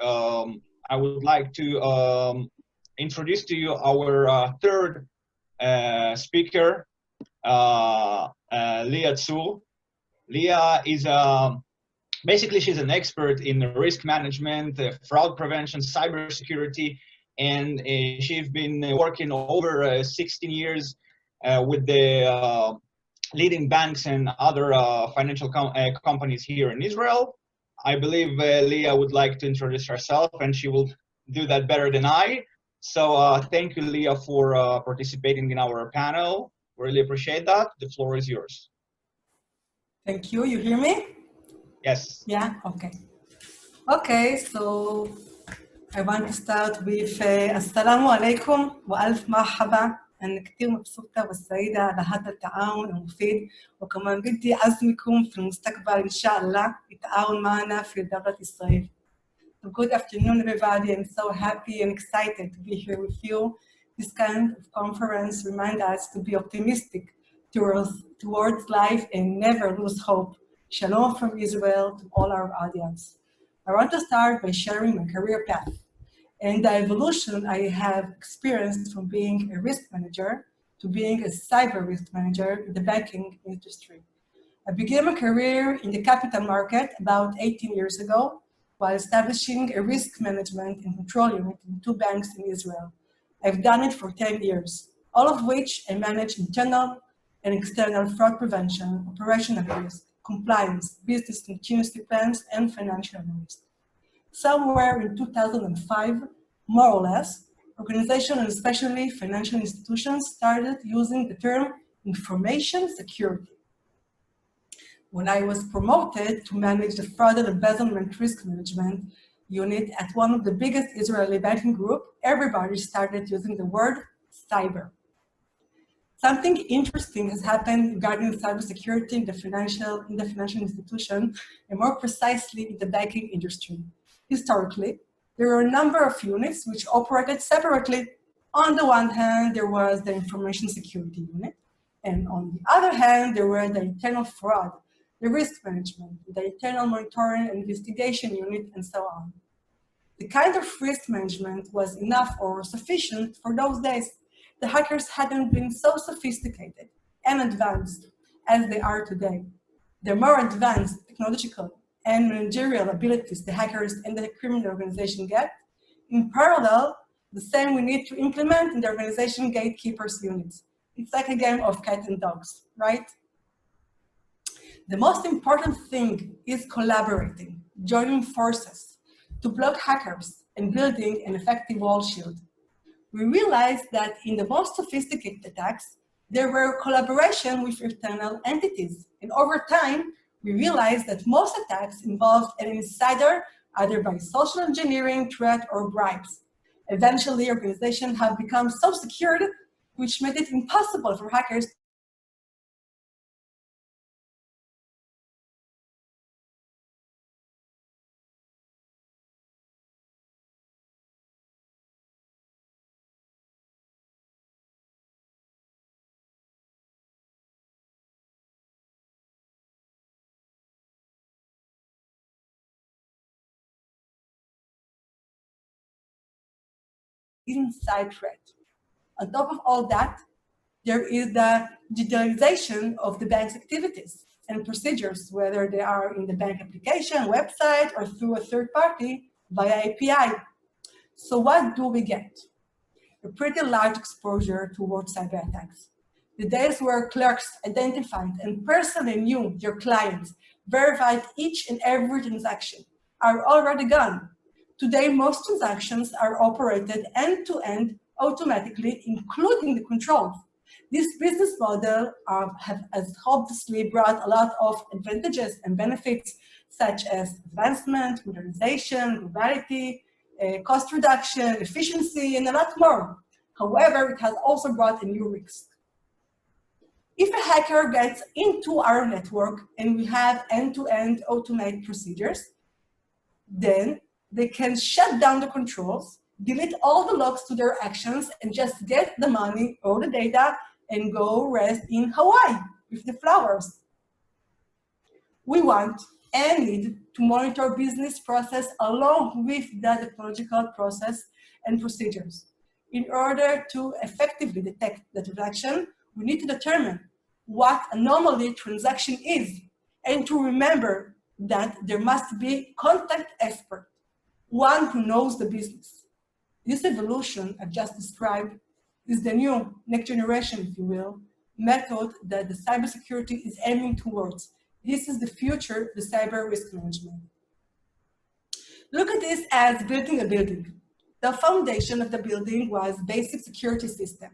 I would like to introduce to you our third speaker, Lia Tsur. Lia is basically she's an expert in risk management, fraud prevention, cybersecurity, and she's been working over 16 years with the leading banks and other financial companies here in Israel. I believe Lia would like to introduce herself, and she will do that better than I. So thank you, Lia, for participating in our panel. Really appreciate that. The floor is yours. Thank you. You hear me? Yes. Yeah, okay. Okay, so I want to start with Assalamu alaikum wa alf marhaba. أنا كتير مبسوطة وسعيدة على هذا التعاون المفيد وكمان بدي أعزمكم في المستقبل إن شاء الله يتعاون معنا في دولة إسرائيل. So good afternoon, everybody. I'm so happy and excited to be here with you. This kind of conference reminds us to be optimistic towards life and never lose hope. Shalom from Israel to all our audience. I want to start by sharing my career path and the evolution I have experienced from being a risk manager to being a cyber risk manager in the banking industry. I began my career in the capital market about 18 years ago while establishing a risk management and control unit in 2 banks in Israel. I've done it for 10 years, all of which I manage internal and external fraud prevention, operational risk, compliance, business continuity plans, and financial risk. Somewhere in 2005, more or less, organizations and especially financial institutions started using the term information security. When I was promoted to manage the fraud and embezzlement risk management unit at one of the biggest Israeli banking groups, everybody started using the word cyber. Something interesting has happened regarding cybersecurity in the financial institution, and more precisely in the banking industry. Historically, there were a number of units which operated separately. On the one hand, there was the information security unit, and on the other hand, there were the internal fraud, the risk management, the internal monitoring and investigation unit, and so on. The kind of risk management was enough or sufficient for those days. The hackers hadn't been so sophisticated and advanced as they are today. The more advanced technological and managerial abilities the hackers and the criminal organization get, in parallel, the same we need to implement in the organization gatekeepers units. It's like a game of cat and dogs, right? The most important thing is collaborating, joining forces to block hackers and building an effective wall shield. We realized that in the most sophisticated attacks, there were collaboration with external entities. And over time, we realized that most attacks involved an insider, either by social engineering, threat, or bribes. Eventually, organizations have become so secured, which made it impossible for hackers inside threat. On top of all that, there is the digitalization of the bank's activities and procedures, whether they are in the bank application, website, or through a third party via API. So what do we get? A pretty large exposure towards cyber attacks. The days where clerks identified and personally knew their clients, verified each and every transaction, are already gone. Today, most transactions are operated end-to-end automatically, including the controls. This business model has obviously brought a lot of advantages and benefits, such as advancement, modernization, globality, cost reduction, efficiency, and a lot more. However, it has also brought a new risk. If a hacker gets into our network and we have end-to-end automated procedures, then they can shut down the controls, delete all the logs to their actions, and just get the money or the data and go rest in Hawaii with the flowers. We want and need to monitor business process along with the technological process and procedures. In order to effectively detect the transaction, we need to determine what a anomaly transaction is, and to remember that there must be a contact expert, one who knows the business. This evolution I've just described is the new, next generation, if you will, method that the cybersecurity is aiming towards. This is the future, the cyber risk management. Look at this as building a building. The foundation of the building was basic security system,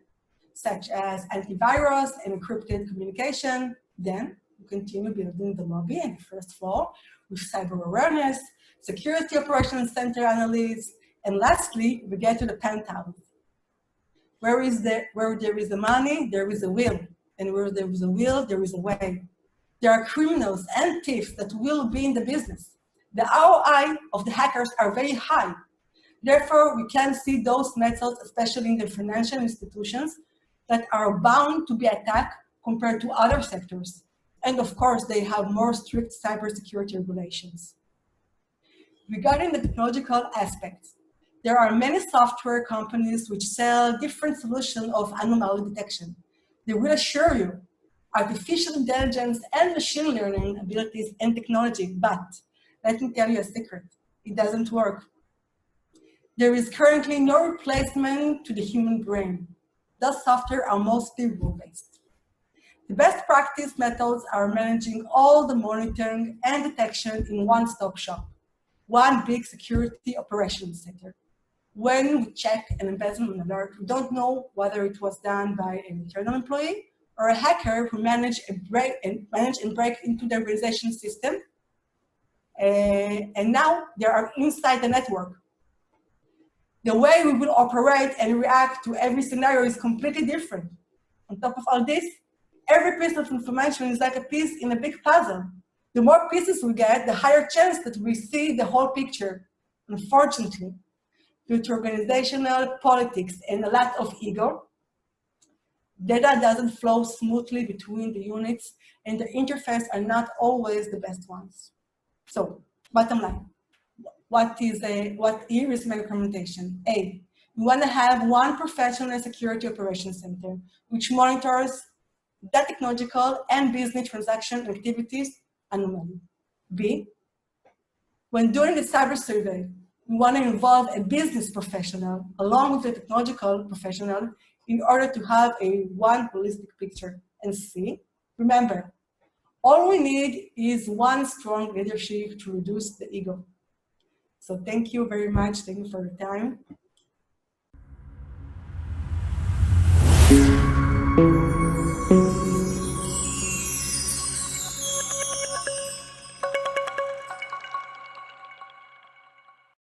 such as antivirus and encrypted communication. Then we continue building the lobby and the first floor with cyber awareness, security operations center analysis, and lastly, we get to the penthouse. Where there is the money, there is a will. And where there is a will, there is a way. There are criminals and thieves that will be in the business. The ROI of the hackers are very high. Therefore, we can see those methods, especially in the financial institutions, that are bound to be attacked compared to other sectors. And of course, they have more strict cybersecurity regulations. Regarding the technological aspects, there are many software companies which sell different solutions of anomaly detection. They will assure you artificial intelligence and machine learning abilities and technology, but let me tell you a secret, it doesn't work. There is currently no replacement to the human brain. Those software are mostly rule-based. The best practice methods are managing all the monitoring and detection in one-stop shop, one big security operations center. When we check an embezzlement alert, we don't know whether it was done by an internal employee or a hacker who managed and break into the organization system. And now they are inside the network. The way we will operate and react to every scenario is completely different. On top of all this, every piece of information is like a piece in a big puzzle. The more pieces we get, the higher chance that we see the whole picture. Unfortunately, due to organizational politics and a lot of ego, data doesn't flow smoothly between the units, and the interface are not always the best ones. So, bottom line, what here is my recommendation? A, we want to have one professional security operations center, which monitors the technological and business transaction activities annually. B, when doing the cyber survey, we want to involve a business professional along with the technological professional in order to have a one holistic picture. And C, remember, all we need is one strong leadership to reduce the ego. So thank you very much. Thank you for your time.